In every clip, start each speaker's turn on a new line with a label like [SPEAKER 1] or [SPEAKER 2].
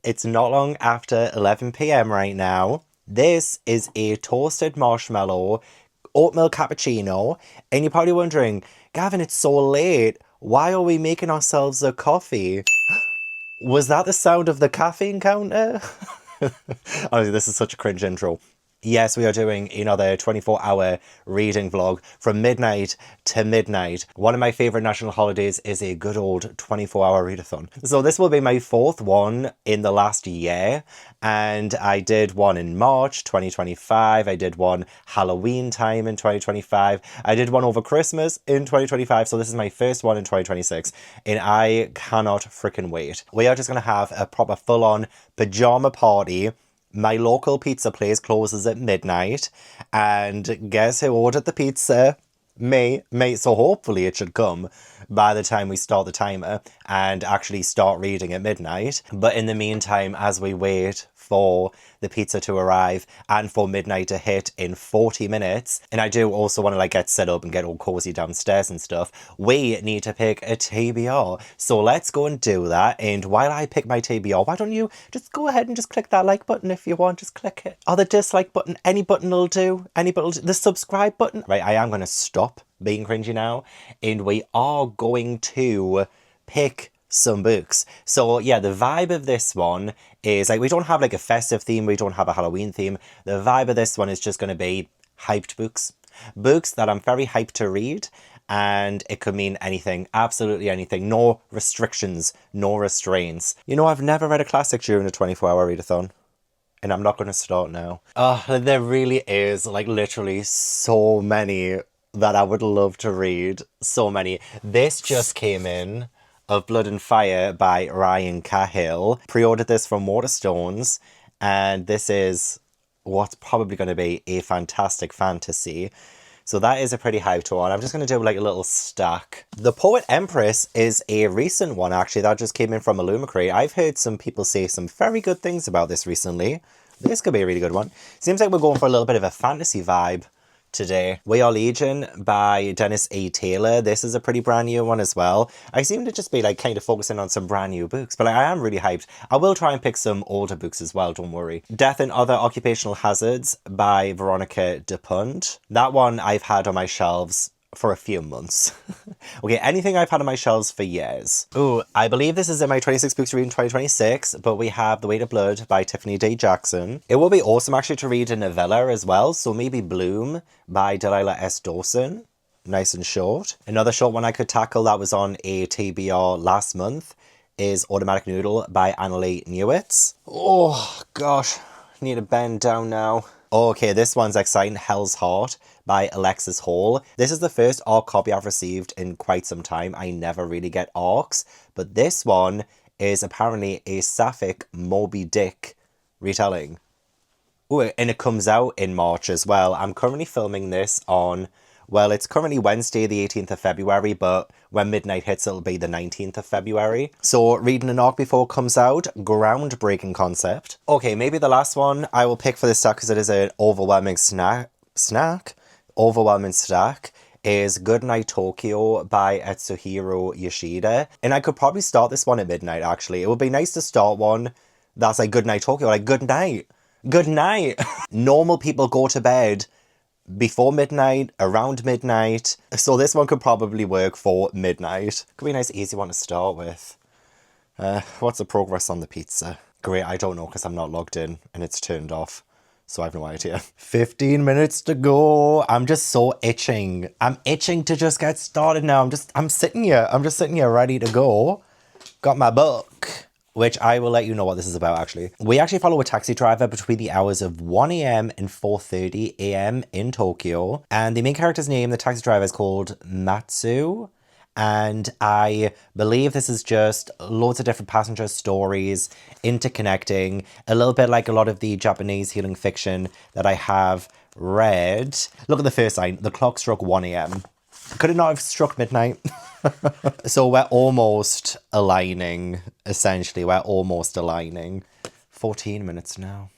[SPEAKER 1] It's not long after 11 p.m. right now. This is a toasted marshmallow oat milk cappuccino. And you're probably wondering, Gavin, it's so late. Why are we making ourselves a coffee? Was that the sound of the caffeine counter? Honestly, this is such a cringe intro. Yes, we are doing another 24-hour reading vlog from midnight to midnight. One of my favourite national holidays is a good old 24-hour readathon. So this will be my fourth one in the last year. And I did one in March 2025. I did one Halloween time in 2025. I did one over Christmas in 2025. So this is my first one in 2026. And I cannot freaking wait. We are just going to have a proper full-on pajama party. My local pizza place closes at midnight, and guess who ordered the pizza? Me. So hopefully it should come by the time we start the timer and actually start reading at midnight. But in the meantime, as we wait for the pizza to arrive and for midnight to hit in 40 minutes, and I do also want to get set up and get all cozy downstairs and stuff, we need to pick a TBR. So let's go and do that. And while I pick my TBR, why don't you just go ahead and just click that like button if you want, just click it. Or the dislike button, any button will do. Any button will do. The subscribe button. Right, I am going to stop being cringy now, and we are going to pick some books. So yeah, the vibe of this one is we don't have a festive theme, we don't have a Halloween theme. The vibe of this one is just going to be hyped books. Books that I'm very hyped to read, and it could mean anything, absolutely anything. No restrictions, no restraints. You know, I've never read a classic during a 24-hour readathon. And I'm not going to start now. There really is literally so many that I would love to read. So many. This just came in. Of Blood and Fire by Ryan Cahill. Pre-ordered this from Waterstones, and this is what's probably going to be a fantastic fantasy. So that is a pretty hyped one. I'm just going to do a little stack. The Poet Empress is a recent one, actually, that just came in from Illumicrate. I've heard some people say some very good things about this recently. This could be a really good one. Seems like we're going for a little bit of a fantasy vibe today. We Are Legion by Dennis A. Taylor. This is a pretty brand new one as well. I seem to just be kind of focusing on some brand new books, but I am really hyped. I will try and pick some older books as well, don't worry. Death and Other Occupational Hazards by Veronica DePunt. That one I've had on my shelves for a few months. Okay, anything I've had on my shelves for years. Ooh, I believe this is in my 26 books to read in 2026, but we have The Weight of Blood by Tiffany D. Jackson. It will be awesome actually to read a novella as well, so maybe Bloom by Delilah S. Dawson. Nice and short. Another short one I could tackle that was on a TBR last month is Automatic Noodle by Annalee Newitz. Oh gosh, need to bend down now. Okay, this one's exciting. Hell's Heart by Alexis Hall. This is the first ARC copy I've received in quite some time. I never really get ARCs, but this one is apparently a sapphic Moby Dick retelling. Ooh, and it comes out in March as well. I'm currently filming this on, well, it's currently Wednesday, the 18th of February, but when midnight hits, it'll be the 19th of February. So reading an ARC before it comes out, groundbreaking concept. Okay, maybe the last one I will pick for this stack because it is an overwhelming overwhelming stack is Goodnight Tokyo by Atsuhiro Yoshida. And I could probably start this one at midnight, actually. It would be nice to start one that's Goodnight Tokyo, good night. Good night. Normal people go to bed before midnight, around midnight. So this one could probably work for midnight. Could be a nice easy one to start with. What's the progress on the pizza? Great, I don't know because I'm not logged in and it's turned off. So I have no idea. 15 minutes to go. I'm just so itching. I'm itching to just get started now. I'm sitting here. I'm just sitting here ready to go. Got my book, which I will let you know what this is about, actually. We actually follow a taxi driver between the hours of 1 a.m. and 4:30 a.m. in Tokyo. And the main character's name, the taxi driver, is called Matsu. And I believe this is just loads of different passenger stories interconnecting, a little bit like a lot of the Japanese healing fiction that I have read. Look at the first line. The clock struck 1 a.m. Could it not have struck midnight? So we're almost aligning, essentially. We're almost aligning. 14 minutes now.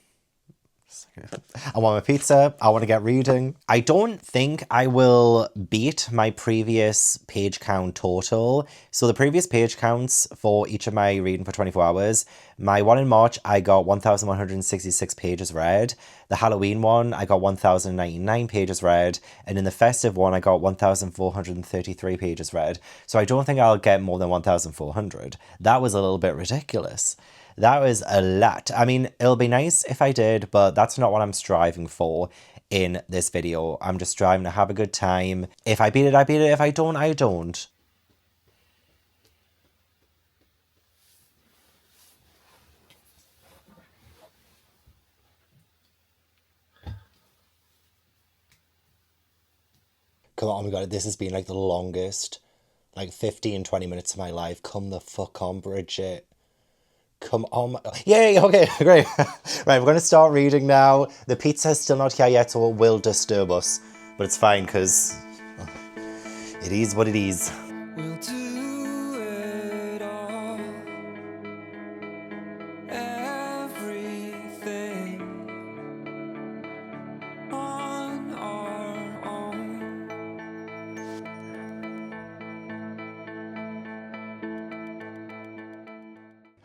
[SPEAKER 1] I want my pizza. I want to get reading. I don't think I will beat my previous page count total. So the previous page counts for each of my reading for 24 hours. My one in March, I got 1,166 pages read. The Halloween one, I got 1,099 pages read. And in the festive one, I got 1,433 pages read. So I don't think I'll get more than 1,400. That was a little bit ridiculous. That was a lot. I mean, it'll be nice if I did, but that's not what I'm striving for in this video. I'm just striving to have a good time. If I beat it, I beat it. If I don't, I don't. Come on, oh my god, this has been like the longest, like 15, 20 minutes of my life. Come the fuck on, Bridget. Come on. Yay, okay, great. Right, we're going to start reading now. The pizza is still not here yet, so it will disturb us. But it's fine, because it is what it is.
[SPEAKER 2] We'll do it all. Everything on our own.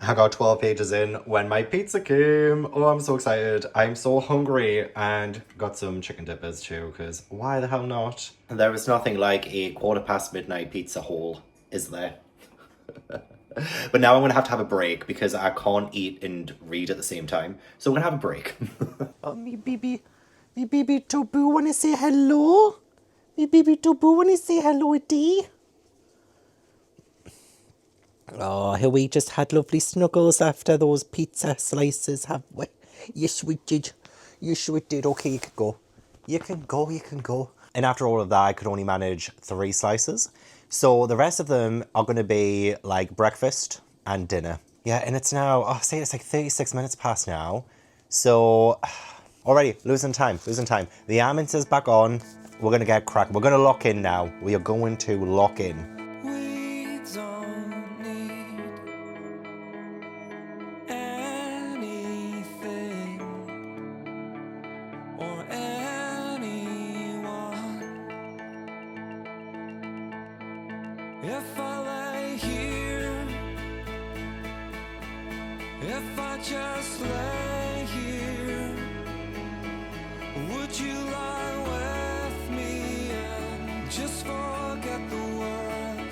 [SPEAKER 1] I got 12 pages in when my pizza came. Oh, I'm so excited. I'm so hungry, and got some chicken dippers too, because why the hell not? There is nothing like a quarter past midnight pizza haul, is there? But now I'm going to have a break because I can't eat and read at the same time. So I'm going to have a break. Oh, me baby Tobu want to say hello? Me baby Tobu want to say hello, Dee? Oh, here we just had lovely snuggles after those pizza slices, have we? Yes, we did. Yes, we did. Okay, you can go. You can go, you can go. And after all of that, I could only manage 3 slices. So the rest of them are going to be like breakfast and dinner. Yeah, and it's now, oh, say it's like 36 minutes past now. So already losing time. The ambulance is back on. We're going to get cracking. We're going to lock in now. We are going to lock in.
[SPEAKER 2] We don't need anything or anyone. If I lay here, if I just lay here, would you lie with me and just forget the world?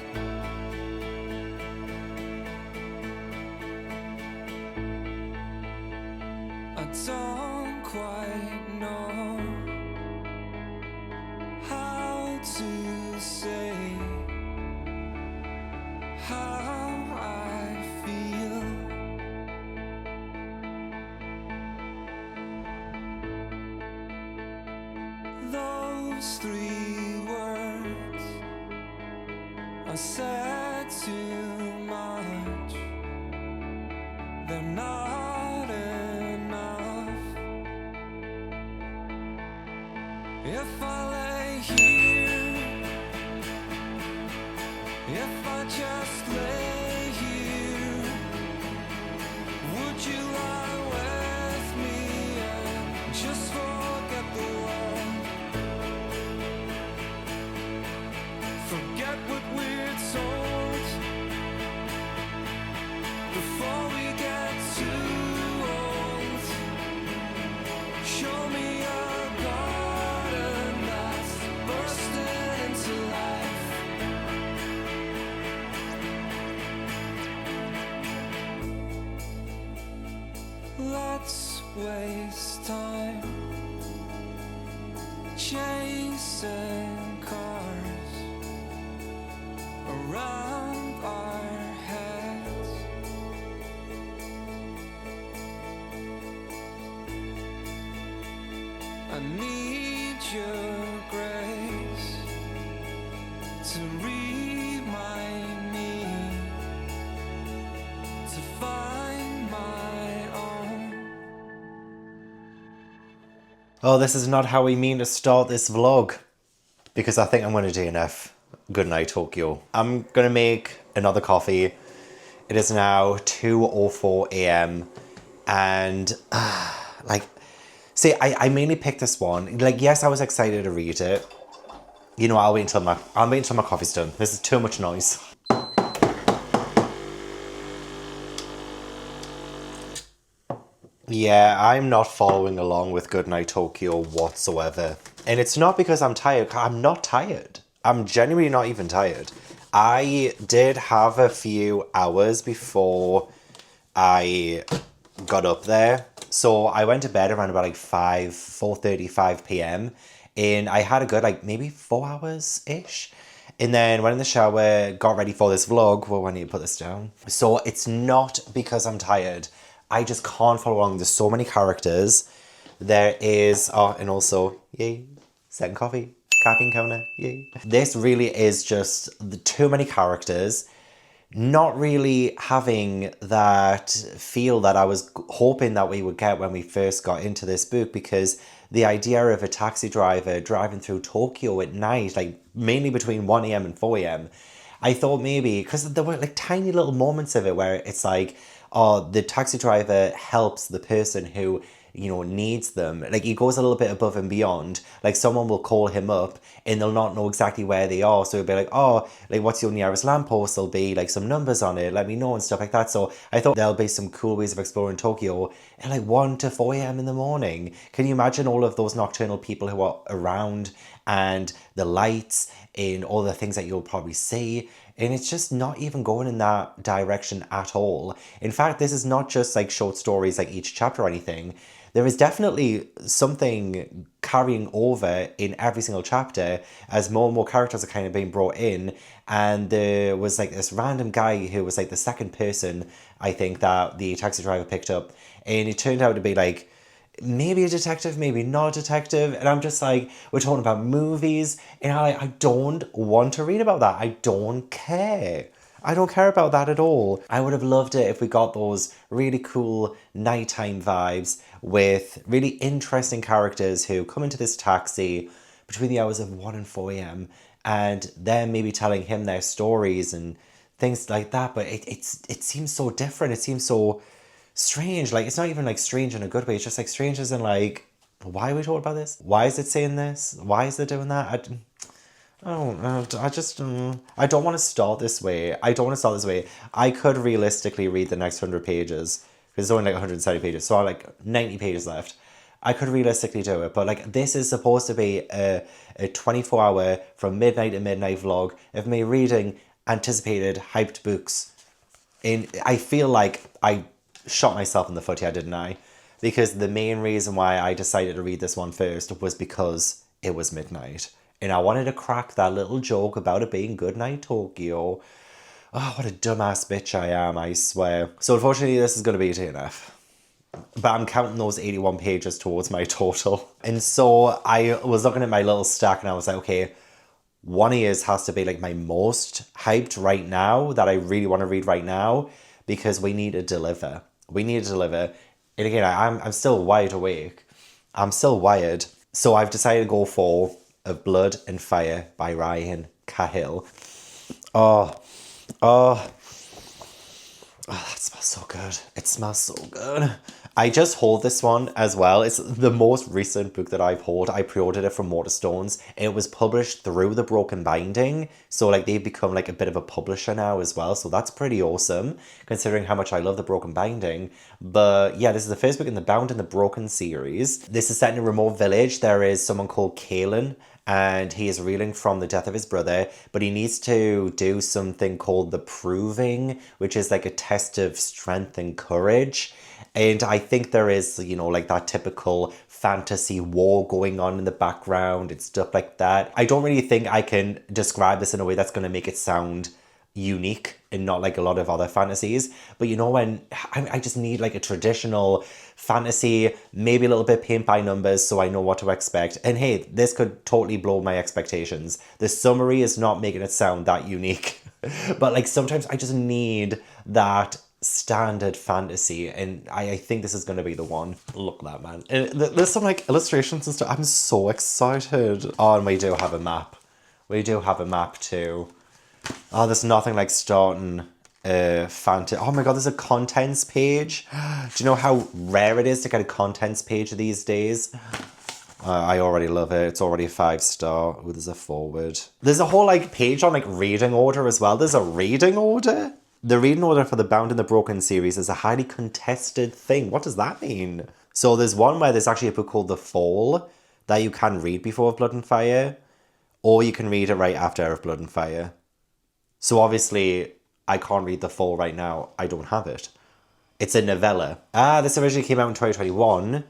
[SPEAKER 2] I don't quite know how to say how I feel. Those 3 words are said too much. They're not enough. If I lay here, if I just lay here, would you lie with me and just forget the world? Forget what we're told before we get too old. Show me a garden that's bursting into life. Let's waste time chasing cars around our heads. I need your grace to remind me to find my own.
[SPEAKER 1] Oh, this is not how we mean to start this vlog. Because I think I'm going to do enough. Good night, Tokyo. I'm going to make another coffee. It is now 2:04 a.m. And like See, I mainly picked this one. Like, yes, I was excited to read it. You know, I'll wait until my coffee's done. This is too much noise. Yeah, I'm not following along with Goodnight Tokyo whatsoever. And it's not because I'm tired. I'm not tired. I'm genuinely not even tired. I did have a few hours before I got up there. So I went to bed around about like 4:35 p.m. And I had a good like maybe 4 hours-ish. And then went in the shower, got ready for this vlog. Well, I need to put this down. So it's not because I'm tired. I just can't follow along. There's so many characters. There is, oh, and also, yay, second coffee, caffeine counter, yay. This really is just too many characters. Not really having that feel that I was hoping that we would get when we first got into this book, because the idea of a taxi driver driving through Tokyo at night, like mainly between 1 a.m. and 4 a.m., I thought maybe, because there were like tiny little moments of it where it's like, oh, the taxi driver helps the person who, you know, needs them. Like, he goes a little bit above and beyond. Like, someone will call him up and they'll not know exactly where they are. So he'll be like, oh, like, what's your nearest lamppost? There'll be, like, some numbers on it. Let me know and stuff like that. So I thought there'll be some cool ways of exploring Tokyo at, like, 1 to 4 a.m. in the morning. Can you imagine all of those nocturnal people who are around, and the lights and all the things that you'll probably see? And it's just not even going in that direction at all. In fact, this is not just like short stories, like each chapter or anything. There is definitely something carrying over in every single chapter as more and more characters are kind of being brought in. And there was like this random guy who was like the second person, I think, that the taxi driver picked up. And it turned out to be like, maybe a detective, maybe not a detective. And I'm just like, we're talking about movies, and I don't want to read about that. I don't care. I don't care about that at all. I would have loved it if we got those really cool nighttime vibes with really interesting characters who come into this taxi between the hours of 1 and 4 a.m. and then maybe telling him their stories and things like that. But it seems so different. It seems so strange. Like, it's not even like strange in a good way. It's just like strange as in like, why are we talking about this? Why is it saying this? Why is it doing that? I don't know. I don't want to start this way. I don't want to start this way. I could realistically read the next 100 pages, because it's only like 170 pages, so I have like 90 pages left. I could realistically do it, but like, this is supposed to be a 24-hour from midnight to midnight vlog of me reading anticipated, hyped books. And I feel like I shot myself in the foot here, didn't I? Because the main reason why I decided to read this one first was because it was midnight. And I wanted to crack that little joke about it being Goodnight Tokyo. Oh, what a dumbass bitch I am, I swear. So unfortunately, this is going to be a DNF. But I'm counting those 81 pages towards my total. And so I was looking at my little stack and I was like, okay, one of yours has to be like my most hyped right now, that I really want to read right now, because we need to deliver. We need to deliver. And again, I'm still wide awake. I'm still wired. So I've decided to go for Of Blood and Fire by Ryan Cahill. Oh, that smells so good. It smells so good. I just hauled this one as well. It's the most recent book that I've hauled. I pre-ordered it from Waterstones. It was published through the Broken Binding. So like, they've become like a bit of a publisher now as well. So that's pretty awesome, considering how much I love the Broken Binding. But yeah, this is the first book in the Bound and the Broken series. This is set in a remote village. There is someone called Cahill, and he is reeling from the death of his brother, but he needs to do something called the Proving, which is like a test of strength and courage. And I think there is, you know, like that typical fantasy war going on in the background and stuff like that. I don't really think I can describe this in a way that's going to make it sound unique and not like a lot of other fantasies. But you know, when I just need like a traditional fantasy, maybe a little bit paint by numbers, so I know what to expect. And hey, this could totally blow my expectations. The summary is not making it sound that unique. But like, sometimes I just need that standard fantasy, and I think this is going to be the one. Look at that, man. And there's some like illustrations and stuff. I'm so excited. Oh, and we do have a map. We do have a map too. Oh, there's nothing like starting Oh my god, there's a contents page. Do you know how rare it is to get a contents page these days? I already love it. It's already a 5-star. Oh, there's a forward. There's a whole like page on like reading order as well. There's a reading order? The reading order for the Bound and the Broken series is a highly contested thing. What does that mean? So there's one where there's actually a book called The Fall that you can read before Blood and Fire, or you can read it right after of Blood and Fire. So obviously, I can't read The Fall right now. I don't have it. It's a novella. This originally came out in 2021,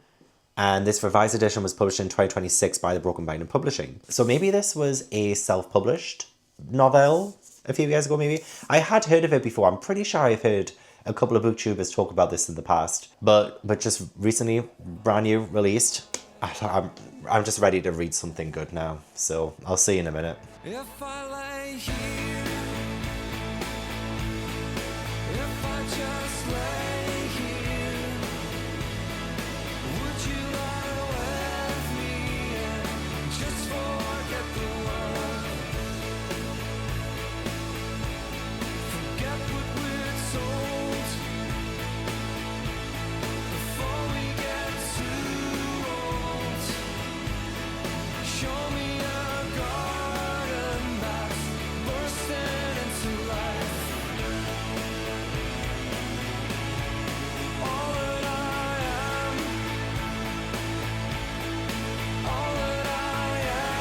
[SPEAKER 1] and this revised edition was published in 2026 by the Broken Binding Publishing. So maybe this was a self-published novel a few years ago, maybe. I had heard of it before. I'm pretty sure I've heard a couple of booktubers talk about this in the past. But just recently, brand new, released. I'm just ready to read something good now. So I'll see you in a minute.
[SPEAKER 2] If I lay here, if I just lay here, would you lie with me and just forget the world? Forget what we're told before we get too old. Show me a garden that's bursting into life. All that I am, all that I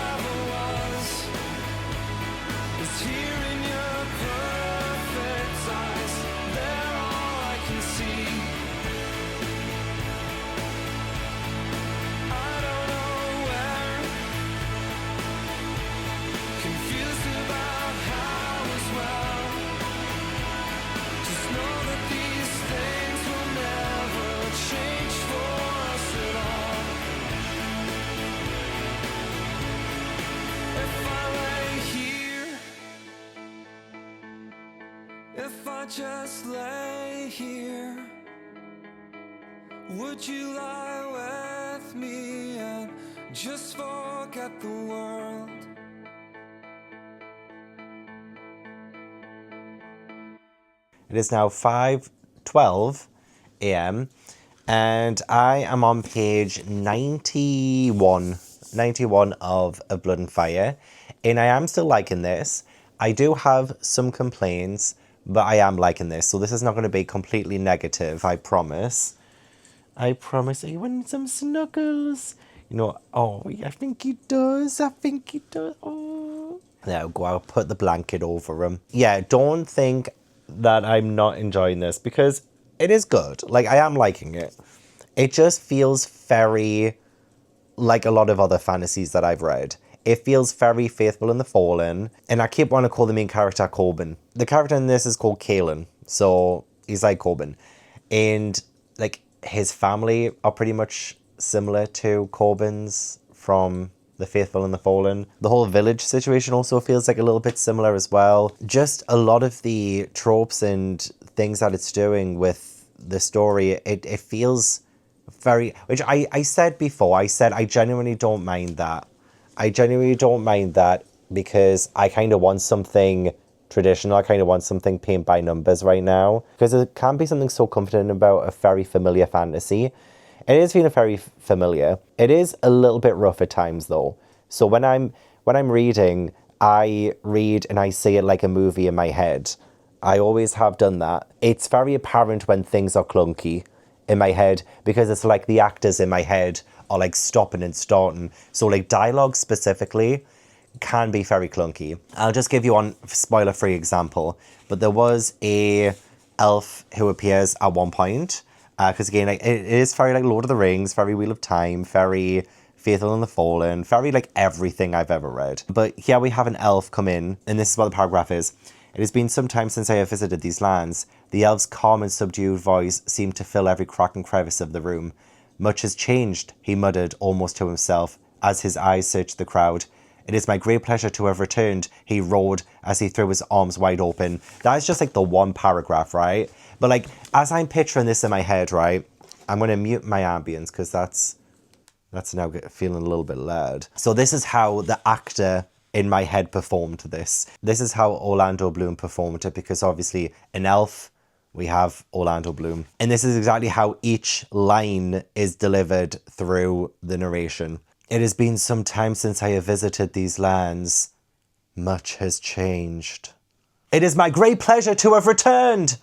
[SPEAKER 2] ever was, is here in your perfect eyes. They're all I can see. I don't know where, confused about how as well. Just know that these things will never change for us at all. If I lay here, if I just lay here, would you lie with me and just forget the world?
[SPEAKER 1] It is now 5:12 a.m. and I am on page 91 of A Blood and Fire, and I am still liking this. I do have some complaints, but I am liking this, so this is not going to be completely negative, I promise. I promise. You want some snuggles? You know, oh, I think he does. Oh. There we go. I'll put the blanket over him. Yeah, don't think that I'm not enjoying this, because it is good. Like, I am liking it. It just feels very like a lot of other fantasies that I've read. It feels very Faithful and the Fallen, and I keep wanting to call the main character Corbin. The character in this is called Cahill, so he's like Corbin. And, like, his family are pretty much similar to Corbin's from the Faithful and the Fallen. The whole village situation also feels like a little bit similar as well. Just a lot of the tropes and things that it's doing with the story, it feels very... Which I said before, I said I genuinely don't mind that. I genuinely don't mind that because I kind of want something traditional. I kind of want something paint by numbers right now, because it can be something so comforting about a very familiar fantasy. It is feeling very familiar. It is a little bit rough at times though. So when I'm reading, I read and I see it like a movie in my head. I always have done that. It's very apparent when things are clunky in my head, because it's like the actors in my head are like stopping and starting. So like dialogue specifically can be very clunky. I'll just give you one spoiler-free example, but there was a elf who appears at one point, because again, like, it is very like Lord of the Rings, very Wheel of Time, very Faithful and the Fallen, very like everything I've ever read. But here we have an elf come in, and this is what the paragraph is. It has been some time since I have visited these lands. The elf's calm and subdued voice seemed to fill every crack and crevice of the room. Much has changed, he muttered almost to himself, as his eyes searched the crowd. It is my great pleasure to have returned, he roared as he threw his arms wide open. That is just like the one paragraph, right? But like, as I'm picturing this in my head, right, I'm going to mute my ambience because that's now feeling a little bit loud. So this is how the actor in my head performed this. This is how Orlando Bloom performed it, because obviously in Elf, we have Orlando Bloom. And this is exactly how each line is delivered through the narration. It has been some time since I have visited these lands. Much has changed. It is my great pleasure to have returned.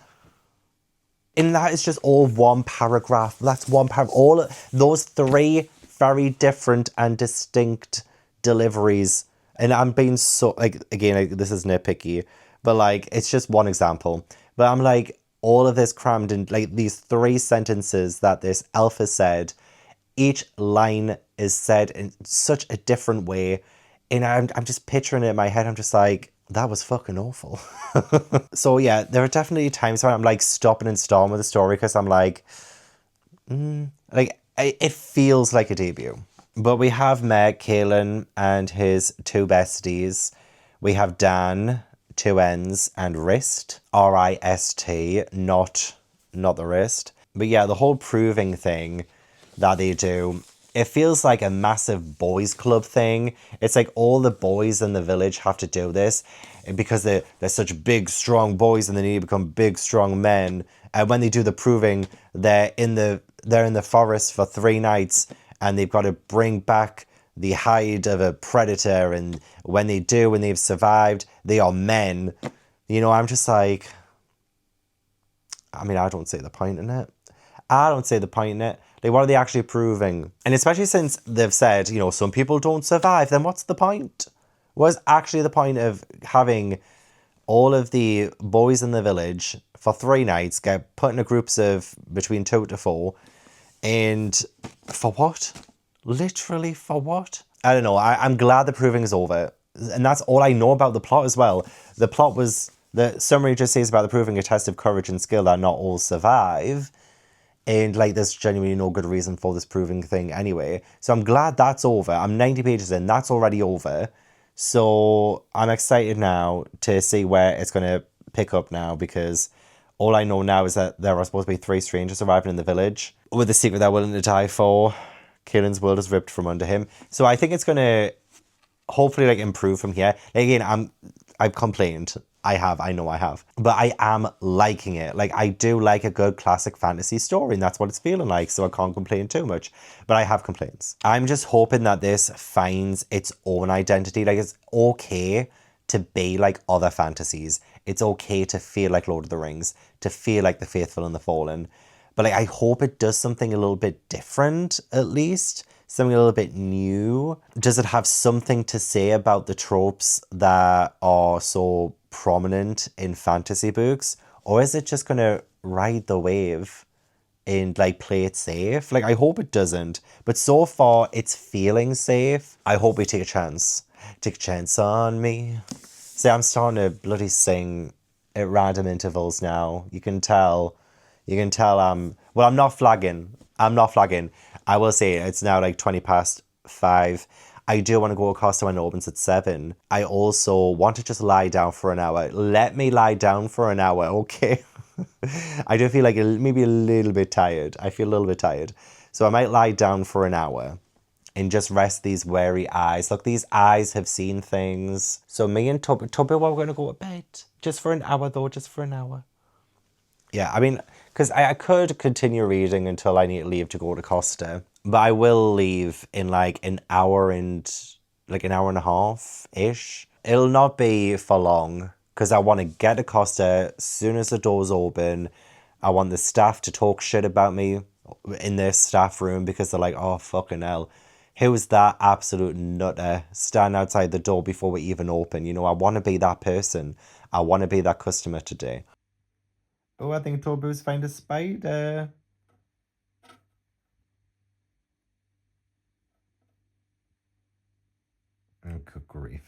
[SPEAKER 1] And that is just all one paragraph. That's one paragraph. All those three very different and distinct deliveries. And I'm being so, like, again, this is nitpicky, but like, it's just one example. But I'm like, all of this crammed in, like, these three sentences that this elf has said, each line is said in such a different way. And I'm just picturing it in my head. I'm just like, that was fucking awful. So yeah, there are definitely times when I'm like stopping and starting with the story because I'm like, it feels like a debut. But we have met Cahill and his two besties. We have Dan, two N's, and Wrist, R-I-S-T, not the wrist. But yeah, the whole proving thing that they do, it feels like a massive boys club thing. It's like all the boys in the village have to do this because they're such big, strong boys and they need to become big, strong men. And when they do the proving, they're in the forest for 3 nights and they've got to bring back the hide of a predator. And when they do, when they've survived, they are men. You know, I'm just like, I mean, I don't see the point in it. Like, what are they actually proving? And especially since they've said, you know, some people don't survive, then what's the point? What's actually the point of having all of the boys in the village for 3 nights get put into groups of between 2 to 4? And for what? Literally for what? I don't know. I'm glad the proving is over. And that's all I know about the plot as well. The plot was, the summary just says about the proving a test of courage and skill that not all survive. And like, there's genuinely no good reason for this proving thing anyway. So I'm glad that's over. I'm 90 pages in. That's already over. So I'm excited now to see where it's going to pick up now, because all I know now is that there are supposed to be 3 strangers arriving in the village with a secret they're willing to die for. Kieran's world is ripped from under him. So I think it's going to hopefully like improve from here. Like, again, I've complained. I know I have. But I am liking it. Like, I do like a good classic fantasy story, and that's what it's feeling like, so I can't complain too much. But I have complaints. I'm just hoping that this finds its own identity. Like, it's okay to be like other fantasies. It's okay to feel like Lord of the Rings, to feel like The Faithful and the Fallen. But like, I hope it does something a little bit different, at least. Something a little bit new. Does it have something to say about the tropes that are so prominent in fantasy books? Or is it just going to ride the wave and like play it safe? Like, I hope it doesn't. But so far, it's feeling safe. I hope we take a chance. Take a chance on me. See, I'm starting to bloody sing at random intervals now. You can tell well, I'm not flagging. I will say it's now like 5:20. I do want to go across to when it opens at 7. I also want to just lie down for an hour. Let me lie down for an hour, okay? I do feel like maybe a little bit tired. I feel a little bit tired. So I might lie down for an hour and just rest these weary eyes. Look, these eyes have seen things. So me and Tubby, we're going to go to bed. Just for an hour though, just for an hour. Yeah, I mean, because I could continue reading until I need to leave to go to Costa. But I will leave in like an hour and a half-ish. It'll not be for long because I want to get to Costa as soon as the doors open. I want the staff to talk shit about me in their staff room because they're like, oh, fucking hell. Who's that absolute nutter standing outside the door before we even open? You know, I want to be that person. I want to be that customer today. Oh, I think Tobu's found a spider. Oh, good grief.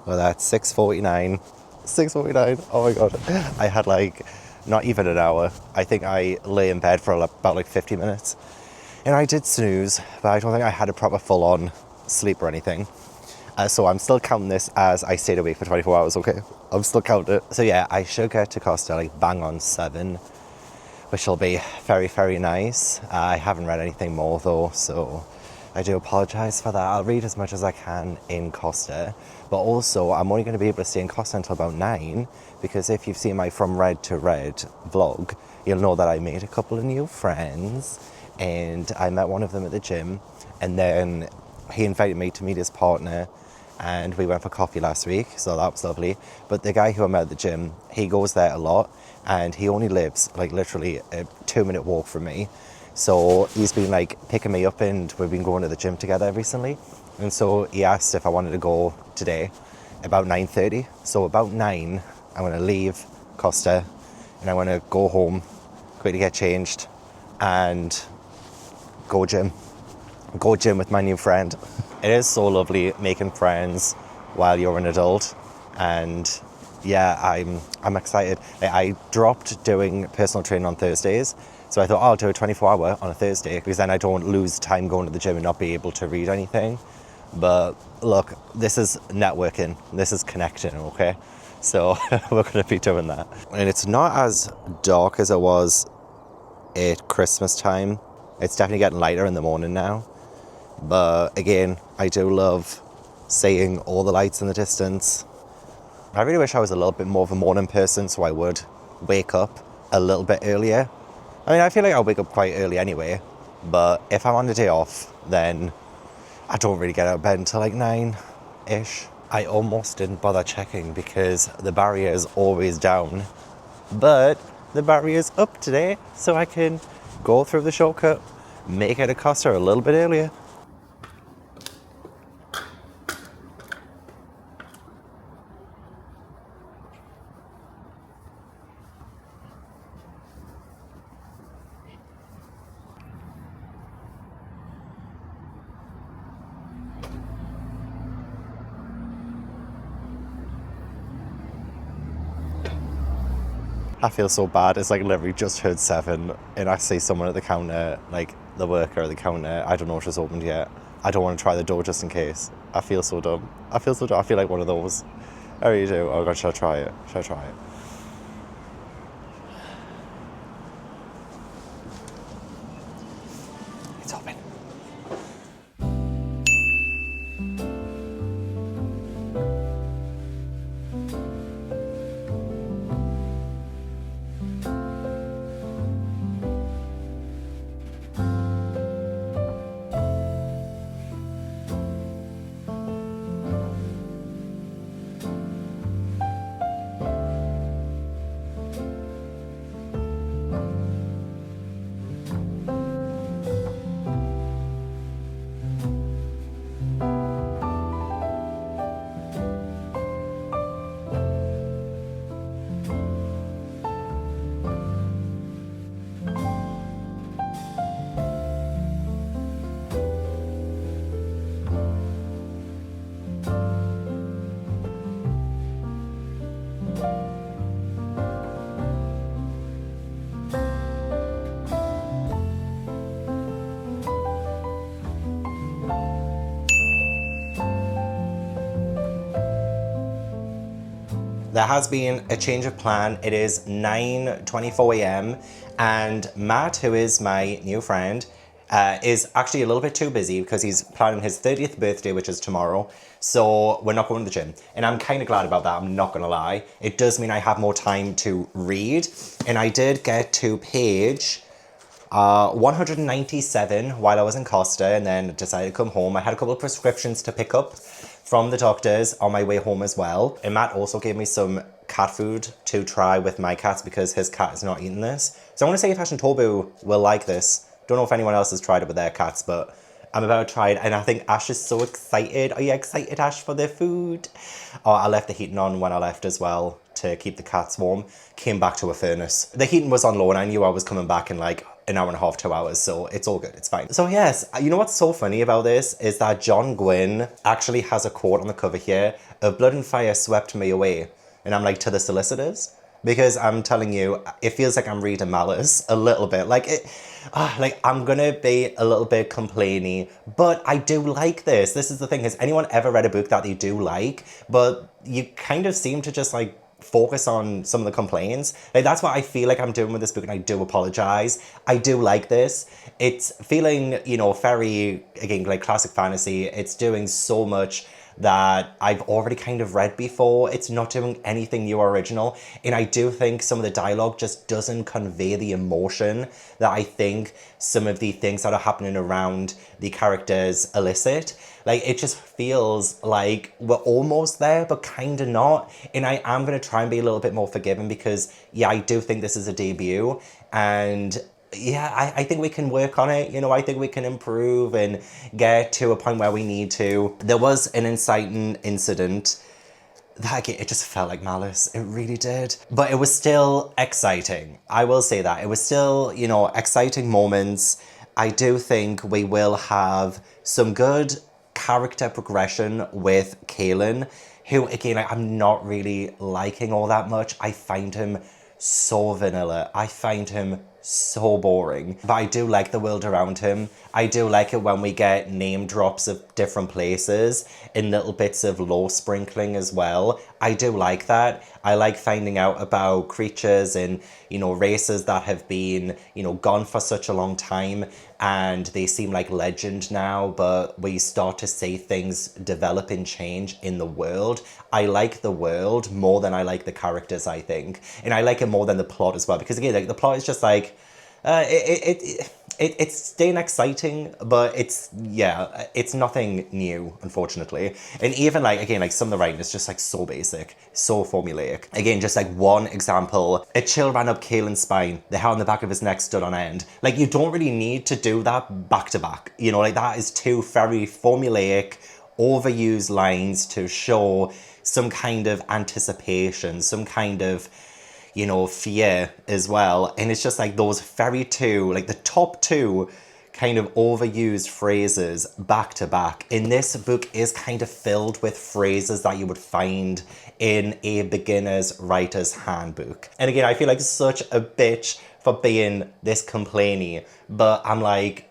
[SPEAKER 1] Well, that's 6:49. 6:49. Oh my god. I had like not even an hour. I think I lay in bed for about like 50 minutes. And I did snooze, but I don't think I had a proper full-on sleep or anything. So I'm still counting this as I stayed awake for 24 hours, okay? I'm still counting it. So yeah, I should get to Costa like bang on 7, which will be very, very nice. I haven't read anything more though, so I do apologise for that. I'll read as much as I can in Costa, but also I'm only going to be able to stay in Costa until about 9, because if you've seen my From Red to Red vlog, you'll know that I made a couple of new friends, and I met one of them at the gym, and then he invited me to meet his partner, and we went for coffee last week, so that was lovely. But the guy who I met at the gym, he goes there a lot, and he only lives like literally a 2-minute walk from me. So he's been like picking me up, and we've been going to the gym together recently. And so he asked if I wanted to go today about 9:30. So about 9, I'm going to leave Costa, and I'm going to go home, quickly get changed, and go gym. Go gym with my new friend. It is so lovely making friends while you're an adult, and yeah, I'm excited. I dropped doing personal training on Thursdays, so I thought, I'll do a 24-hour on a Thursday, because then I don't lose time going to the gym and not be able to read anything. But look, this is networking, this is connecting, okay? So we're going to be doing that. And it's not as dark as it was at Christmas time. It's definitely getting lighter in the morning now. But again, I do love seeing all the lights in the distance. I really wish I was a little bit more of a morning person, so I would wake up a little bit earlier. I mean, I feel like I'll wake up quite early anyway, but if I'm on a day off, then I don't really get out of bed until like 9-ish. I almost didn't bother checking because the barrier is always down, but the barrier is up today, so I can go through the shortcut, make it a Costa a little bit earlier. I feel so bad. It's like literally just heard 7 and I see someone at the counter, like the worker at the counter. I don't know if it's opened yet. I don't want to try the door just in case. I feel so dumb. I feel so dumb. I feel like one of those. I really do. Oh god, should I try it? Should I try it? It's open. There has been a change of plan. It is 9:24 a.m. and Matt, who is my new friend, is actually a little bit too busy because he's planning his 30th birthday, which is tomorrow. So we're not going to the gym. And I'm kind of glad about that, I'm not going to lie. It does mean I have more time to read. And I did get to page 197 while I was in Costa, and then decided to come home. I had a couple of prescriptions to pick up from the doctors on my way home as well. And Matt also gave me some cat food to try with my cats because his cat is not eating this. So I want to say if Ash and Tobu will like this. Don't know if anyone else has tried it with their cats, but I'm about to try it, and I think Ash is so excited. Are you excited, Ash, for their food? Oh, I left the heating on when I left as well to keep the cats warm. Came back to a furnace. The heating was on low, and I knew I was coming back in like an hour and a half, 2 hours, so it's all good, it's fine. So yes, you know what's so funny about this is that John Gwynn actually has a quote on the cover here of "Blood and fire swept me away," and I'm like, to the solicitors, because I'm telling you, it feels like I'm reading Malice a little bit. Like like, I'm gonna be a little bit complainy, but I do like this. This is the thing. Has anyone ever read a book that they do like, but you kind of seem to just like focus on some of the complaints? Like, that's what I feel like I'm doing with this book, and I do apologize. I do like this. It's feeling, very, again, like classic fantasy. It's doing so much that I've already kind of read before. It's not doing anything new or original. And I do think some of the dialogue just doesn't convey the emotion that I think some of the things that are happening around the characters elicit. Like, it just feels like we're almost there, but kind of not. And I am going to try and be a little bit more forgiving because, yeah, I do think this is a debut. And yeah, I think we can work on it. I think we can improve and get to a point where we need to. There was an inciting incident that it just felt like malice. It really did. But it was still exciting. I will say that. It was still, exciting moments. I do think we will have some good character progression with Cahill, who, again, I'm not really liking all that much. I find him so vanilla. I find him so boring. But I do like the world around him. I do like it when we get name drops of different places and little bits of lore sprinkling as well. I do like that. I like finding out about creatures and, races that have been, gone for such a long time and they seem like legend now, but we start to see things develop and change in the world. I like the world more than I like the characters, I think. And I like it more than the plot as well, because again, like, the plot is just like, it's staying exciting, but it's nothing new, unfortunately. And even like, again, like, some of the writing is just like so basic, so formulaic. Again, just like one example, a chill ran up Caelan's spine, the hair on the back of his neck stood on end. Like, you don't really need to do that back to back, like, that is two very formulaic, overused lines to show some kind of anticipation, some kind of fear as well. And it's just like those very two, like the top two kind of overused phrases back to back. And this book is kind of filled with phrases that you would find in a beginner's writer's handbook. And again, I feel like such a bitch for being this complainy, but I'm like,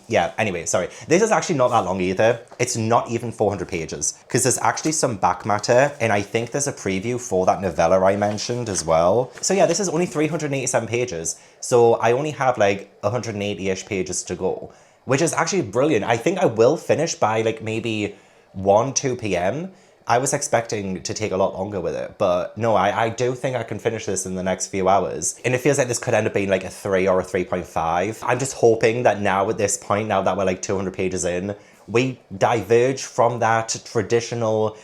[SPEAKER 1] yeah, anyway, sorry. This is actually not that long either. It's not even 400 pages because there's actually some back matter, and I think there's a preview for that novella I mentioned as well. So yeah, this is only 387 pages. So I only have like 180-ish pages to go, which is actually brilliant. I think I will finish by like maybe 1-2 p.m. I was expecting to take a lot longer with it, but no, I do think I can finish this in the next few hours. And it feels like this could end up being like a 3 or a 3.5. I'm just hoping that now at this point, now that we're like 200 pages in, we diverge from that traditional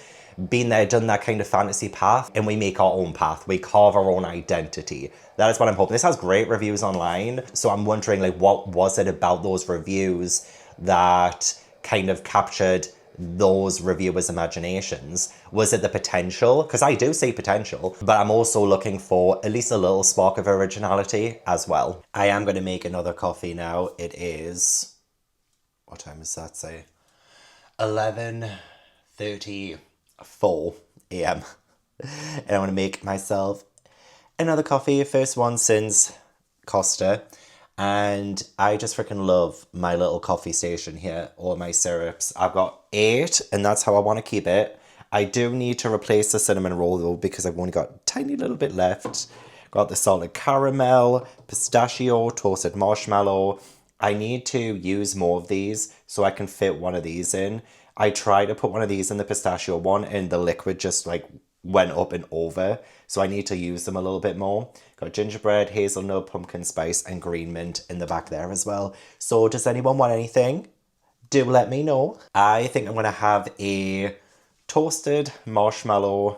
[SPEAKER 1] been there, done that kind of fantasy path, and we make our own path. We carve our own identity. That is what I'm hoping. This has great reviews online, so I'm wondering, like, what was it about those reviews that kind of captured those reviewers' imaginations? Was it the potential? Because I do see potential, but I'm also looking for at least a little spark of originality as well. I am going to make another coffee now. It is, what time does that say? 11:34 a.m. And I'm going to make myself another coffee, first one since Costa. And I just freaking love my little coffee station here, all my syrups. I've got 8, and that's how I want to keep it. I do need to replace the cinnamon roll though, because I've only got a tiny little bit left. Got the salted caramel, pistachio, toasted marshmallow. I need to use more of these so I can fit one of these in. I tried to put one of these in the pistachio one, and the liquid just like went up and over, so I need to use them a little bit more. Got gingerbread, hazelnut, pumpkin spice, and green mint in the back there as well. So does anyone want anything? Do let me know. I think I'm gonna have a toasted marshmallow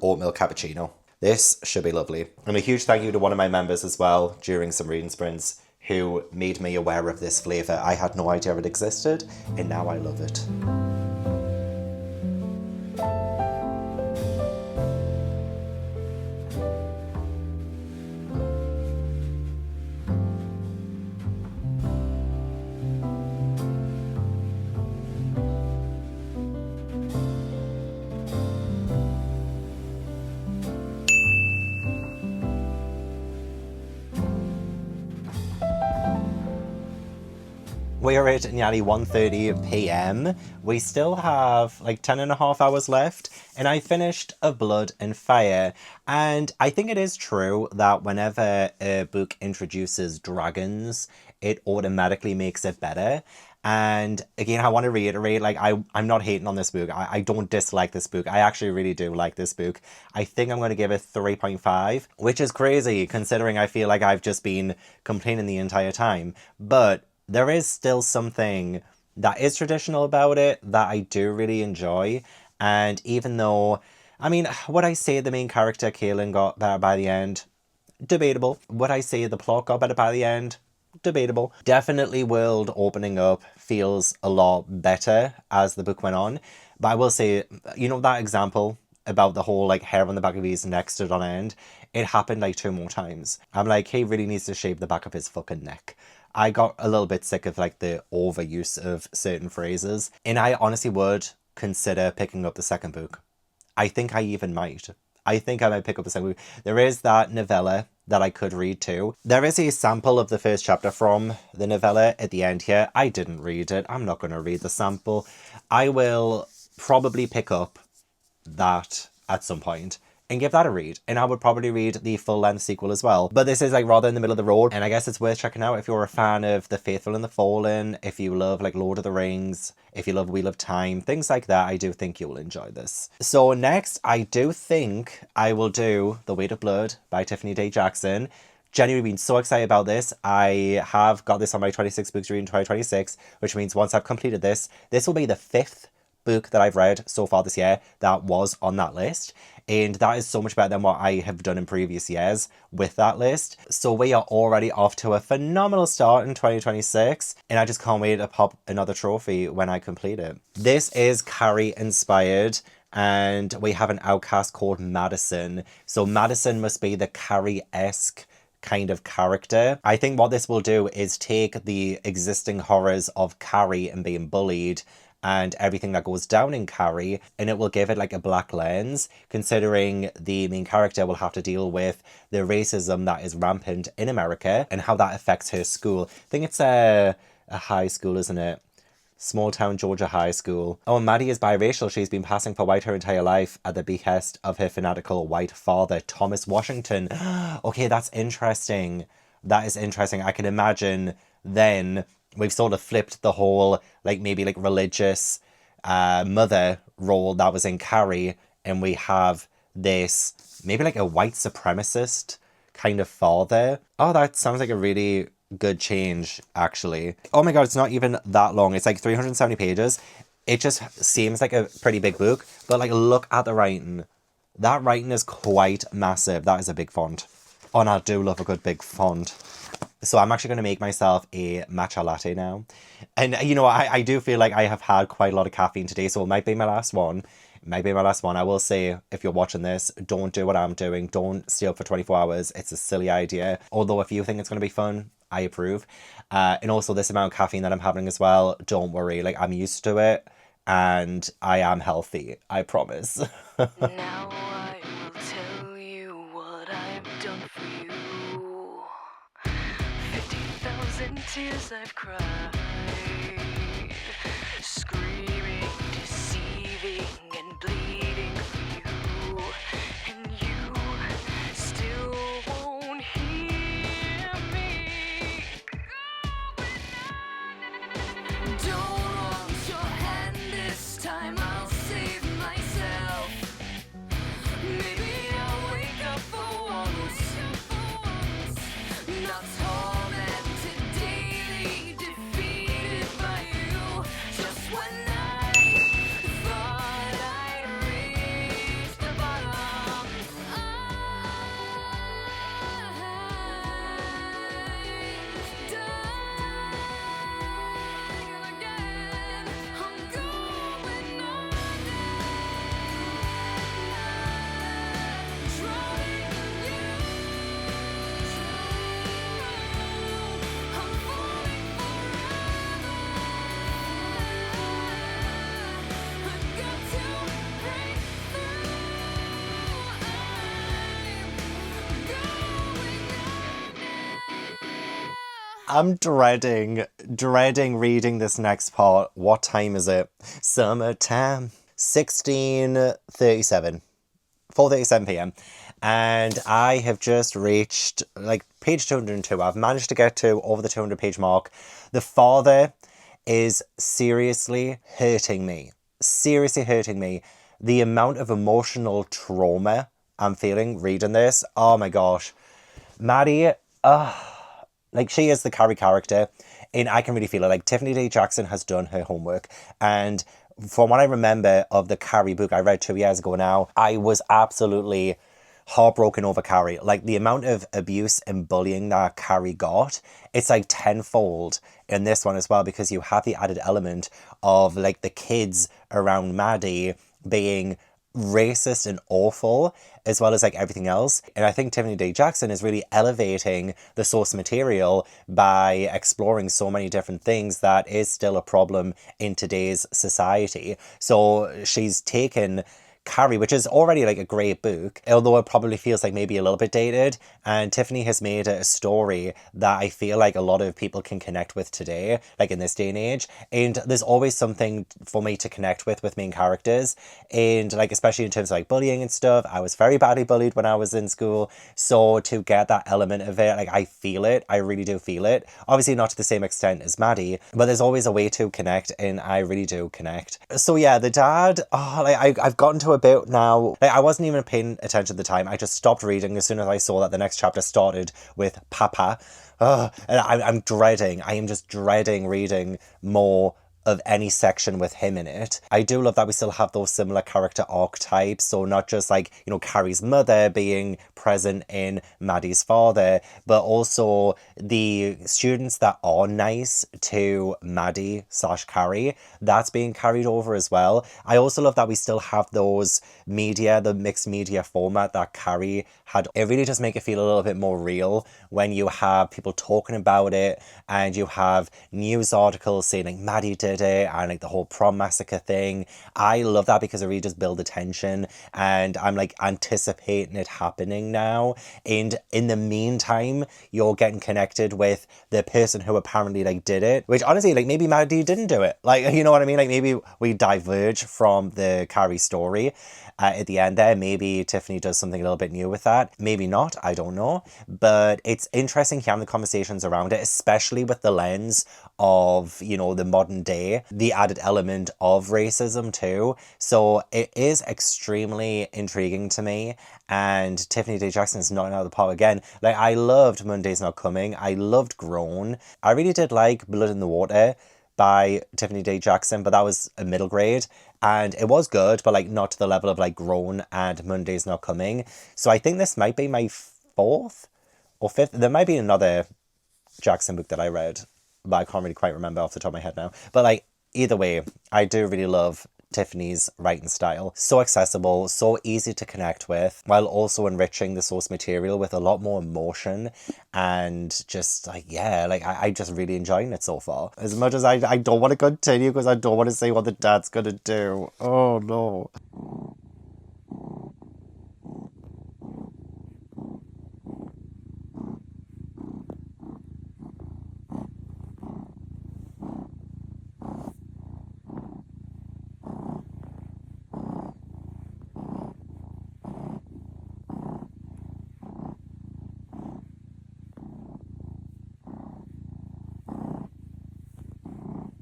[SPEAKER 1] oatmeal cappuccino. This should be lovely. And a huge thank you to one of my members as well during some reading sprints who made me aware of this flavour. I had no idea it existed, and now I love it. we're at nearly 1:30 p.m. We still have like 10 and a half hours left, and I finished A Blood and Fire. And I think it is true that whenever a book introduces dragons, it automatically makes it better. And again, I want to reiterate, like, I'm not hating on this book. I don't dislike this book. I actually really do like this book. I think I'm going to give it 3.5, which is crazy considering I feel like I've just been complaining the entire time. But there is still something that is traditional about it that I do really enjoy. And even though, I mean, would I say the main character, Cahill, got better by the end? Debatable. Would I say the plot got better by the end? Debatable. Definitely world opening up feels a lot better as the book went on. But I will say, you know, that example about the whole like hair on the back of his neck stood on end, it happened like 2 more times. I'm like, he really needs to shave the back of his fucking neck. I got a little bit sick of like the overuse of certain phrases, and I honestly would consider picking up the second book. I think I even might. I think I might pick up the second book. There is that novella that I could read too. There is a sample of the first chapter from the novella at the end here. I didn't read it. I'm not going to read the sample. I will probably pick up that at some point and give that a read. And I would probably read the full-length sequel as well. But this is like rather in the middle of the road, and I guess it's worth checking out if you're a fan of The Faithful and the Fallen, if you love like Lord of the Rings, if you love Wheel of Time, things like that. I do think you will enjoy this. So next, I do think I will do The Weight of Blood by Tiffany D. Jackson. Genuinely been so excited about this. I have got this on my 26 books to read in 2026, which means once I've completed this, this will be the 5th book that I've read so far this year that was on that list, and that is so much better than what I have done in previous years with that list. So we are already off to a phenomenal start in 2026, and I just can't wait to pop another trophy when I complete it. This is Carrie inspired, and we have an outcast called Madison. So Madison must be the Carrie-esque kind of character. I think what this will do is take the existing horrors of Carrie and being bullied and everything that goes down in Carrie, and it will give it like a black lens, considering the main character will have to deal with the racism that is rampant in America and how that affects her school. I think it's a high school, isn't it? Small town Georgia high school. Oh, and Maddie is biracial. She's been passing for white her entire life at the behest of her fanatical white father, Thomas Washington. Okay, that's interesting. That is interesting. I can imagine then we've sort of flipped the whole, like, maybe like religious mother role that was in Carrie, and we have this maybe like a white supremacist kind of father. Oh, that sounds like a really good change, actually. Oh my god, it's not even that long. It's like 370 pages. It just seems like a pretty big book, but like look at the writing. That writing is quite massive. That is a big font. Oh, and I do love a good big font. So I'm actually going to make myself a matcha latte now. And, you know, I do feel like I have had quite a lot of caffeine today, so it might be my last one. It might be my last one. I will say, if you're watching this, don't do what I'm doing. Don't stay up for 24 hours. It's a silly idea. Although if you think it's going to be fun, I approve. And also this amount of caffeine that I'm having as well, don't worry. Like, I'm used to it, and I am healthy. I promise.
[SPEAKER 2] Now I will tell you what I've done for you. 50,000 tears I've cried, screaming, deceiving, and bleeding for you, and you still won't hear me. Don't want your hand this time, I'll save myself. Maybe I'll wake up for once, not tormented daily, defeated.
[SPEAKER 1] I'm dreading reading this next part. What time is it? Summertime. 16:37. 4:37 p.m. And I have just reached like page 202. I've managed to get to over the 200 page mark. The father is seriously hurting me. Seriously hurting me. The amount of emotional trauma I'm feeling reading this. Oh my gosh. Maddie, like she is the Carrie character, and I can really feel it. Like Tiffany D. Jackson has done her homework, and from what I remember of the Carrie book I read 2 years ago now, I was absolutely heartbroken over Carrie. Like the amount of abuse and bullying that Carrie got, it's like tenfold in this one as well, because you have the added element of like the kids around Maddie being racist and awful, as well as like everything else. And I think Tiffany D. Jackson is really elevating the source material by exploring so many different things that is still a problem in today's society. So she's taken Carrie, which is already like a great book, although it probably feels like maybe a little bit dated. And Tiffany has made it a story that I feel like a lot of people can connect with today, like in this day and age. And there's always something for me to connect with main characters. And like, especially in terms of like bullying and stuff, I was very badly bullied when I was in school. So to get that element of it, like I feel it, I really do feel it. Obviously not to the same extent as Maddie, but there's always a way to connect, and I really do connect. So yeah, the dad, I've gotten to a bit now. Like I wasn't even paying attention at the time. I just stopped reading as soon as I saw that the next chapter started with Papa. And I'm dreading. I am just dreading reading more of any section with him in it. I do love that we still have those similar character archetypes, so not just like, you know, Carrie's mother being present in Maddie's father, but also the students that are nice to Maddie / Carrie, that's being carried over as well. I also love that we still have those media, the mixed media format that Carrie had. It really does make it feel a little bit more real when you have people talking about it, and you have news articles saying like Maddie did it, and like the whole prom massacre thing. I love that because it really does build the tension, and I'm like anticipating it happening now. And in the meantime, you're getting connected with the person who apparently like did it, which honestly, like maybe Maddie didn't do it. Like, you know what I mean? Like maybe we diverge from the Carrie story at the end there. Maybe Tiffany does something a little bit new with that. Maybe not. I don't know. But it's interesting hearing the conversations around it, especially with the lens of, you know, the modern day, the added element of racism too. So it is extremely intriguing to me. And Tiffany D. Jackson's knocking out of the park again. Like, I loved Monday's Not Coming. I loved Grown. I really did like Blood in the Water by Tiffany D. Jackson, but that was a middle grade. And it was good, but like not to the level of like Grown and Monday's Not Coming. So I think this might be my fourth or fifth. There might be another Jackson book that I read, but I can't really quite remember off the top of my head now. But like, either way, I do really love Tiffany's writing style. So accessible, so easy to connect with, while also enriching the source material with a lot more emotion, and just like, yeah, like I just really enjoying it so far. As much as I don't want to continue because I don't want to say what the dad's gonna do. Oh no.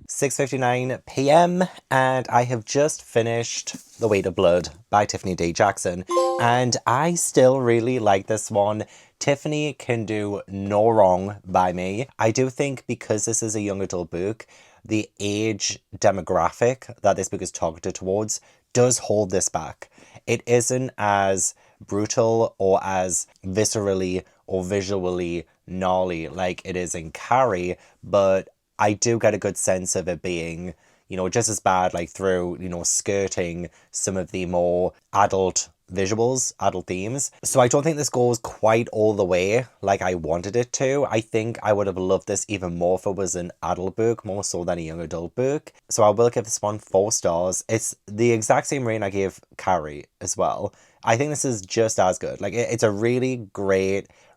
[SPEAKER 1] 6:59 p.m. and I have just finished The Weight of Blood by Tiffany D. Jackson, and I still really like this one. Tiffany can do no wrong by me. I do think because this is a young adult book, the age demographic that this book is targeted towards does hold this back. It isn't as brutal or as viscerally or visually gnarly like it is in Carrie, but I do get a good sense of it being, you know, just as bad, like through, you know, skirting some of the more adult visuals, adult themes. So I don't think this goes quite all the way like I wanted it to. I think I would have loved this even more if it was an adult book, more so than a young adult book. So I will give this one 4 stars. It's the exact same rating I gave Carrie as well. I think this is just as good. Like, it's a really great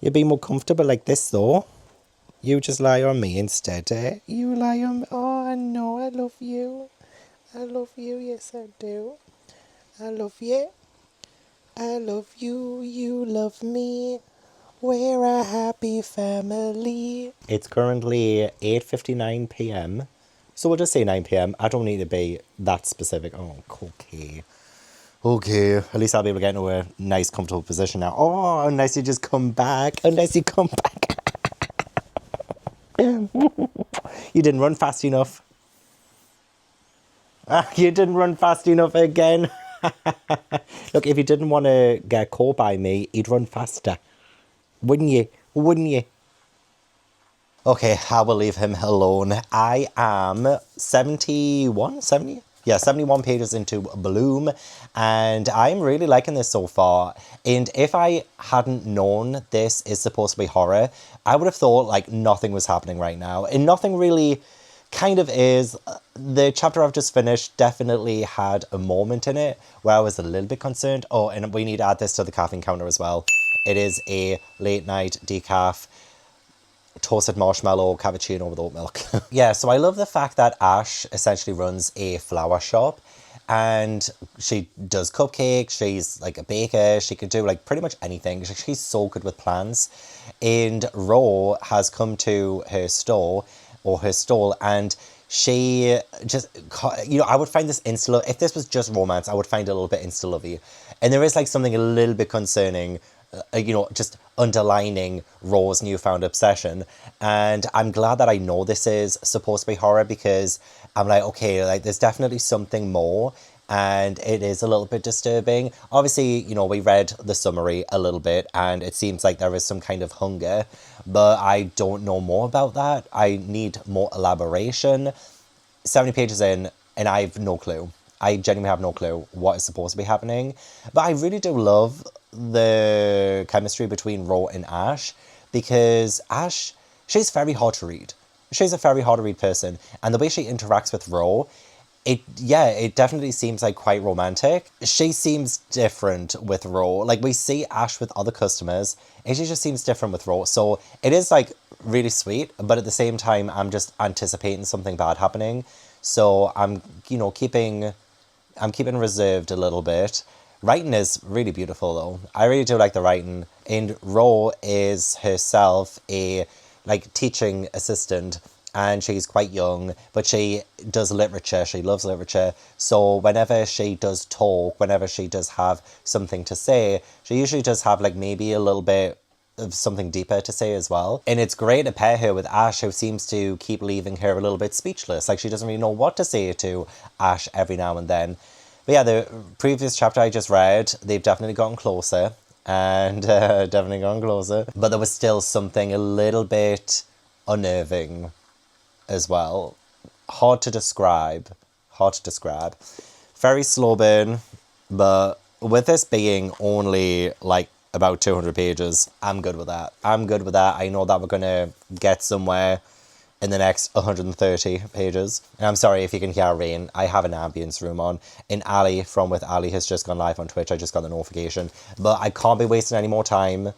[SPEAKER 1] You'd be more comfortable like this, though. You just lie on me instead, eh? You lie on me. Oh, I know. I love you. I love you. Yes, I do. I love you. I love you. You love me. We're a happy family. It's currently 8:59 p.m. So we'll just say 9 p.m. I don't need to be that specific. Oh, okay. Okay, at least I'll be able to get into a nice, comfortable position now. Oh, unless you just come back. Unless you come back. You didn't run fast enough. You didn't run fast enough again. Look, if you didn't want to get caught by me, you'd run faster. Wouldn't you? Wouldn't you? Okay, I will leave him alone. I am 71, 70? Yeah, 71 pages into Bloom, and I'm really liking this so far. And if I hadn't known this is supposed to be horror, I would have thought like nothing was happening right now. And nothing really kind of is. The chapter I've just finished definitely had a moment in it where I was a little bit concerned. Oh, and we need to add this to the caffeine counter as well. It is a late night decaf toasted marshmallow cappuccino with oat milk. Yeah, so I love the fact that Ash essentially runs a flower shop and she does cupcakes, she's like a baker, she can do like pretty much anything. She's so good with plants. And Ro has come to her store or her stall and she just, you know, I would find this insta, if this was just romance, I would find it a little bit insta-lovey. And there is like something a little bit concerning, you know, just underlining Ro's newfound obsession. And I'm glad that I know this is supposed to be horror because I'm like, okay, like there's definitely something more. And it is a little bit disturbing. Obviously, you know, we read the summary a little bit and it seems like there is some kind of hunger, but I don't know more about that. I need more elaboration. 70 pages in and I have no clue. I genuinely have no clue what is supposed to be happening. But I really do love the chemistry between Ro and Ash because Ash, she's very hard to read. She's a very hard to read person. And the way she interacts with Ro, it definitely seems like quite romantic. She seems different with Ro. Like we see Ash with other customers and she just seems different with Ro. So it is like really sweet, but at the same time, I'm just anticipating something bad happening. So I'm, you know, keeping reserved a little bit. Writing is really beautiful though. I really do like the writing. And Ro is herself a like teaching assistant and she's quite young, but she does literature. She loves literature. So whenever she does talk, whenever she does have something to say, she usually does have like maybe a little bit of something deeper to say as well. And it's great to pair her with Ash, who seems to keep leaving her a little bit speechless. Like she doesn't really know what to say to Ash every now and then. But yeah, the previous chapter I just read, they've definitely gotten closer. And definitely gotten closer. But there was still something a little bit unnerving as well. Hard to describe. Very slow burn. But with this being only like about 200 pages, I'm good with that. I know that we're going to get somewhere in the next 130 pages. And I'm sorry if you can hear rain. I have an ambience room on. And Ali from With Ali has just gone live on Twitch. I just got the notification. But I can't be wasting any more time.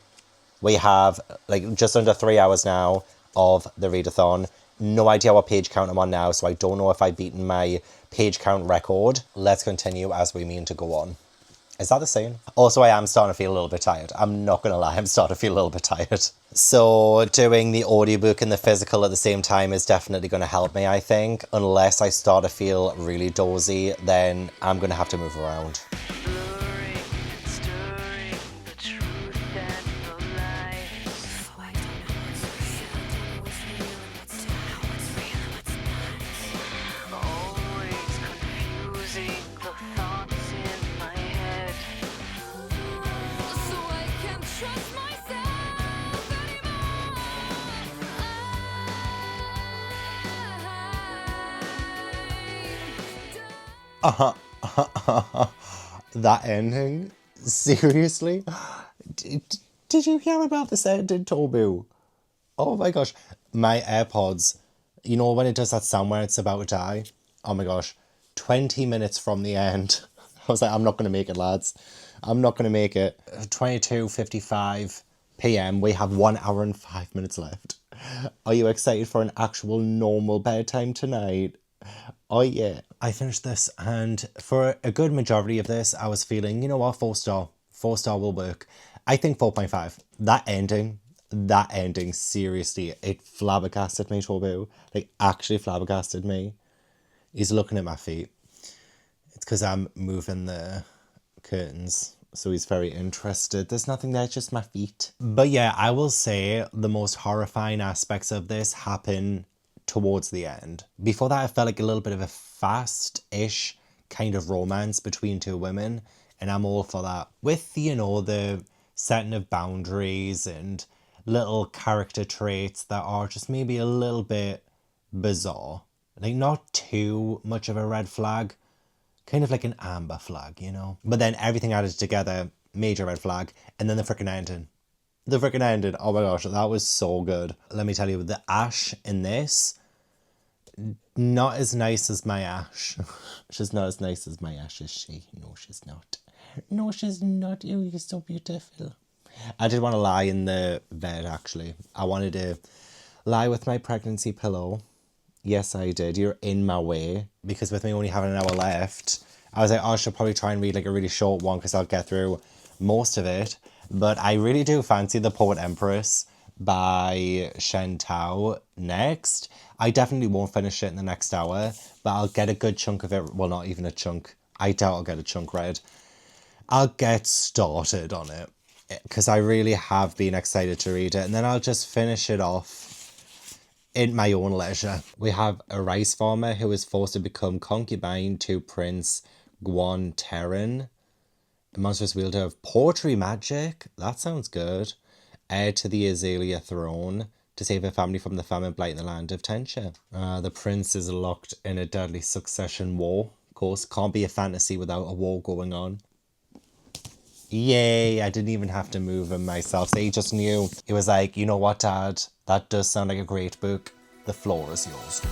[SPEAKER 1] We have like just under 3 hours now of the readathon. No idea what page count I'm on now, so I don't know if I've beaten my page count record. Let's continue as we mean to go on. Is that the same? Also, I am starting to feel a little bit tired. I'm not going to lie, I'm starting to feel a little bit tired. So doing the audiobook and the physical at the same time is definitely going to help me, I think. Unless I start to feel really dozy, then I'm going to have to move around. That ending? Seriously? Did you hear about this ending, Tobu? Oh my gosh. My AirPods, you know when it does that sound where it's about to die? Oh my gosh. 20 minutes from the end. I was like, I'm not going to make it, lads. I'm not going to make it. 22:55. p.m. We have 1 hour and 5 minutes left. Are you excited for an actual normal bedtime tonight? Oh yeah. I finished this, and for a good majority of this, I was feeling, you know what, 4 star. 4 star will work. I think 4.5. That ending, seriously, it flabbergasted me, Tobu. Like, actually flabbergasted me. He's looking at my feet. It's because I'm moving the curtains, so he's very interested. There's nothing there, just my feet. But yeah, I will say the most horrifying aspects of this happen towards the end. Before that, I felt like a little bit of a fast-ish kind of romance between two women, and I'm all for that. With, you know, the setting of boundaries and little character traits that are just maybe a little bit bizarre. Like, not too much of a red flag, kind of like an amber flag, you know? But then everything added together, major red flag, and then the freaking ending. The freaking ending, oh my gosh, that was so good. Let me tell you, the Ash in this, not as nice as my Ash. She's not as nice as my Ash, is she? No, she's not. No, she's not. Oh, you're so beautiful. I did want to lie in the bed, actually. I wanted to lie with my pregnancy pillow. Yes, I did. You're in my way. Because with me only having an hour left, I was like, oh, I should probably try and read like a really short one because I'll get through most of it. But I really do fancy The Poet Empress by Shen next. I definitely won't finish it in the next hour, but I'll get a good chunk of it. Well, not even a chunk. I doubt I'll get a chunk read. I'll get started on it because I really have been excited to read it, and then I'll just finish it off in my own leisure. We have a rice farmer who is forced to become concubine to Prince Guan Terran, a monstrous wielder of poetry magic. That sounds good. Heir to the Azalea throne to save her family from the famine blight in the land of Tencha. The prince is locked in a deadly succession war. Of course, can't be a fantasy without a war going on. Yay, I didn't even have to move him myself. So he just knew. He was like, you know what, Dad? That does sound like a great book. The floor is yours.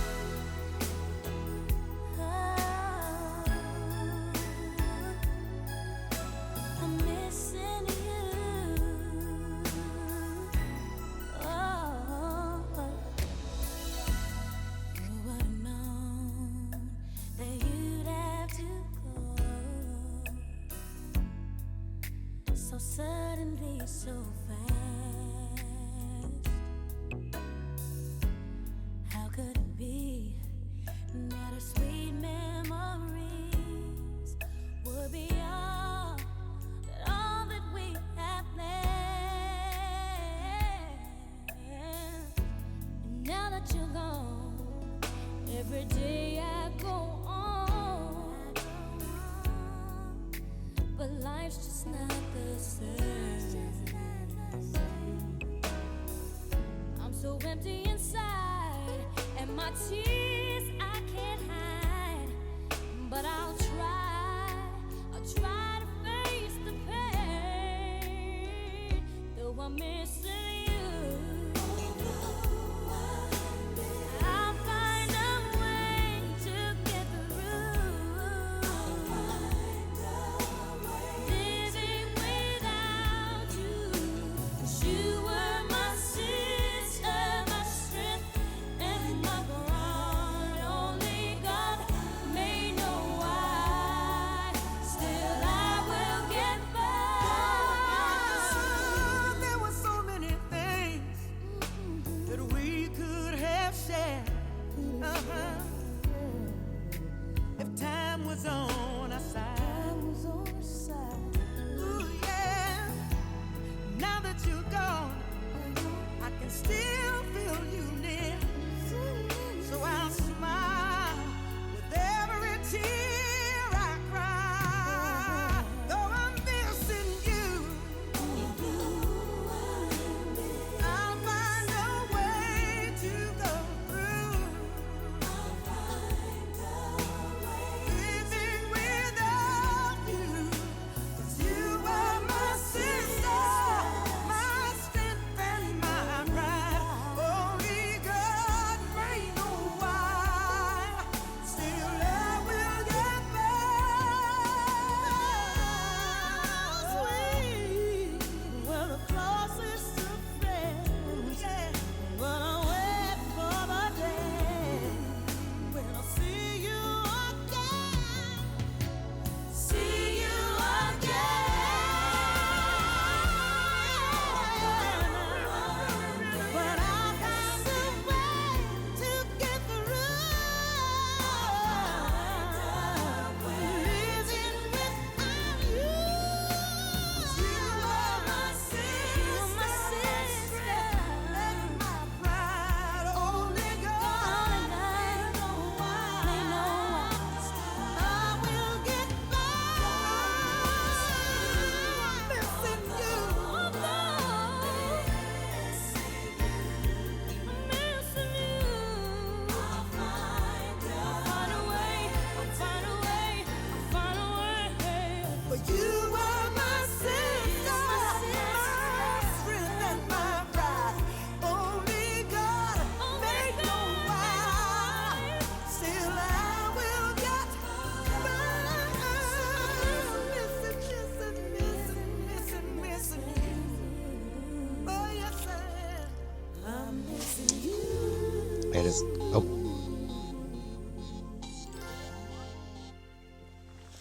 [SPEAKER 1] is... Oh.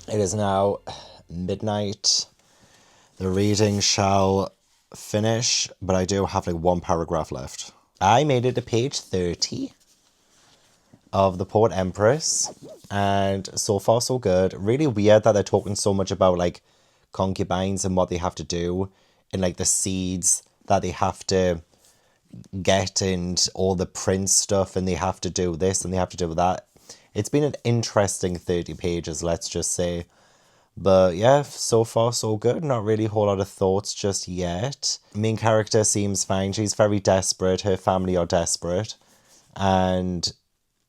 [SPEAKER 1] It is now midnight. The reading shall finish, but I do have like one paragraph left. I made it to page 30 of the Poet Empress, and so far so good. Really weird that they're talking so much about like concubines and what they have to do, and like the seeds that they have to get, and all the prince stuff, and they have to do this and they have to do that. It's been an interesting 30 pages, let's just say. But yeah, so far so good. Not really a whole lot of thoughts just yet. Main character seems fine. She's very desperate. Her family are desperate. And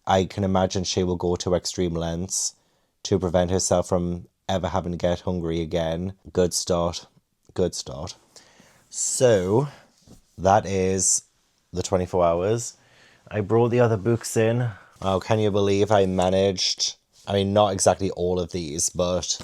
[SPEAKER 1] I can imagine she will go to extreme lengths to prevent herself from ever having to get hungry again. Good start. Good start. So, that is the 24 hours. I brought the other books in. Oh, can you believe I managed... I mean, not exactly all of these, but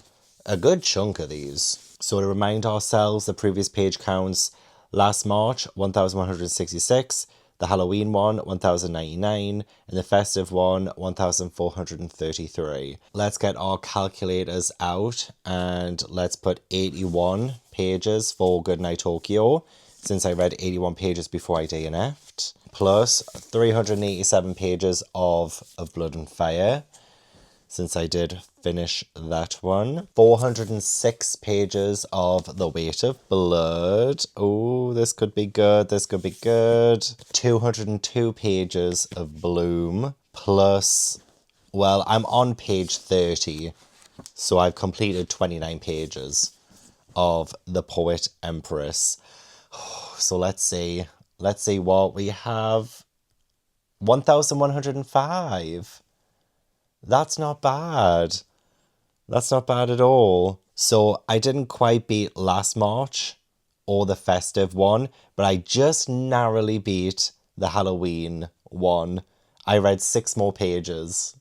[SPEAKER 1] a good chunk of these. So to remind ourselves, the previous page counts: last March, 1,166, the Halloween one, 1,099, and the festive one, 1,433. Let's get our calculators out, and let's put 81 pages for Goodnight Tokyo, since I read 81 pages before I DNF'd, plus 387 pages of Blood and Fire, since I did finish that one. 406 pages of The Weight of Blood. Oh, this could be good. This could be good. 202 pages of Bloom. Plus, well, I'm on page 30. So I've completed 29 pages of The Poet Empress. So let's see. Let's see what we have. 1,105. That's not bad. That's not bad at all. So I didn't quite beat last March or the festive one, but I just narrowly beat the Halloween one. I read 6 more pages.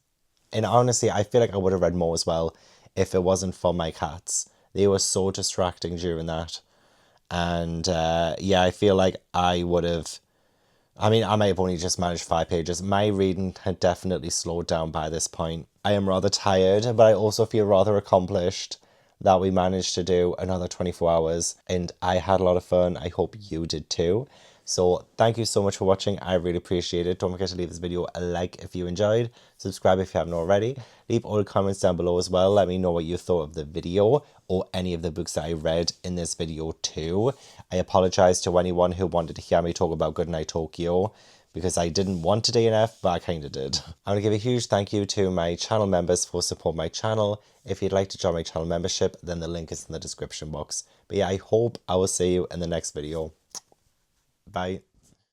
[SPEAKER 1] And honestly, I feel like I would have read more as well if it wasn't for my cats. They were so distracting during that. And yeah, I feel like I would have... I mean, I might have only just managed 5 pages. My reading had definitely slowed down by this point. I am rather tired, but I also feel rather accomplished that we managed to do another 24 hours. And I had a lot of fun. I hope you did too. So thank you so much for watching. I really appreciate it. Don't forget to leave this video a like if you enjoyed. Subscribe if you haven't already. Leave all the comments down below as well. Let me know what you thought of the video or any of the books that I read in this video too. I apologize to anyone who wanted to hear me talk about Goodnight Tokyo, because I didn't want to DNF, but I kind of did. I want to give a huge thank you to my channel members for supporting my channel. If you'd like to join my channel membership, then the link is in the description box. But yeah, I hope I will see you in the next video. Bye.